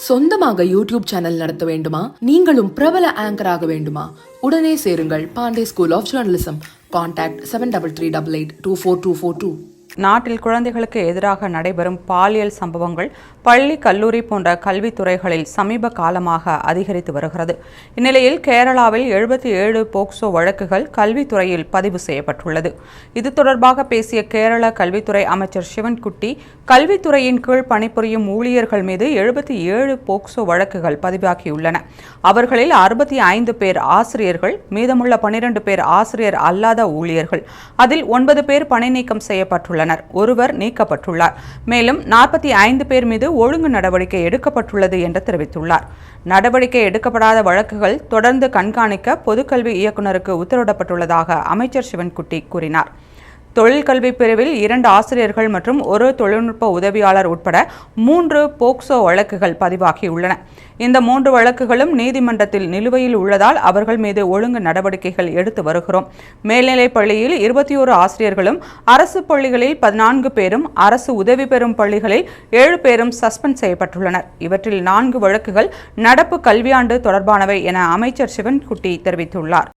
சொந்தமாக YouTube channel நடத்த வேண்டுமா? நீங்களும் பிரபல ஆங்கர் ஆக வேண்டுமா? உடனே சேருங்கள் Pandey school of journalism. Contact 7338824242. நாட்டில் குழந்தைகளுக்கு எதிராக நடைபெறும் பாலியல் சம்பவங்கள் பள்ளி, கல்லூரி போன்ற கல்வித்துறைகளில் சமீப காலமாக அதிகரித்து வருகிறது. இந்நிலையில் கேரளாவில் 77 போக்சோ வழக்குகள் கல்வித்துறையில் பதிவு செய்யப்பட்டுள்ளது. இது தொடர்பாக பேசிய கேரள கல்வித்துறை அமைச்சர் சிவன்குட்டி, கல்வித்துறையின் கீழ் பணிபுரியும் ஊழியர்கள் மீது 77 போக்சோ வழக்குகள் பதிவாகியுள்ளன. அவர்களில் 65 பேர் ஆசிரியர்கள், மீதமுள்ள 12 பேர் ஆசிரியர் அல்லாத ஊழியர்கள். அதில் 9 பேர் பணி நீக்கம் செய்யப்பட்டுள்ளனர். ஒருவர் நீக்கப்பட்டுள்ளார். மேலும் 45 பேர் மீது ஒழுங்கு நடவடிக்கை எடுக்கப்பட்டுள்ளது என்று தெரிவித்துள்ளார். நடவடிக்கை எடுக்கப்படாத வழக்குகள் தொடர்ந்து கண்காணிக்க பொதுக்கல்வி இயக்குநருக்கு உத்தரவிடப்பட்டுள்ளதாக அமைச்சர் சிவன்குட்டி கூறினார். தொழிற்கல்வி பிரிவில் 2 ஆசிரியர்கள் மற்றும் 1 தொழில்நுட்ப உதவியாளர் உட்பட 3 போக்சோ வழக்குகள் பதிவாகியுள்ளன. இந்த 3 வழக்குகளும் நீதிமன்றத்தில் நிலுவையில் உள்ளதால் அவர்கள் மீது ஒழுங்கு நடவடிக்கைகள் எடுத்து வருகிறோம். மேல்நிலைப் பள்ளியில் 21 ஆசிரியர்களும், அரசு பள்ளிகளில் 14 பேரும், அரசு உதவி பெறும் பள்ளிகளில் 7 பேரும் சஸ்பெண்ட் செய்யப்பட்டுள்ளனர். இவற்றில் 4 வழக்குகள் நடப்பு கல்வியாண்டு தொடர்பானவை என அமைச்சர் சிவன்குட்டி தெரிவித்துள்ளார்.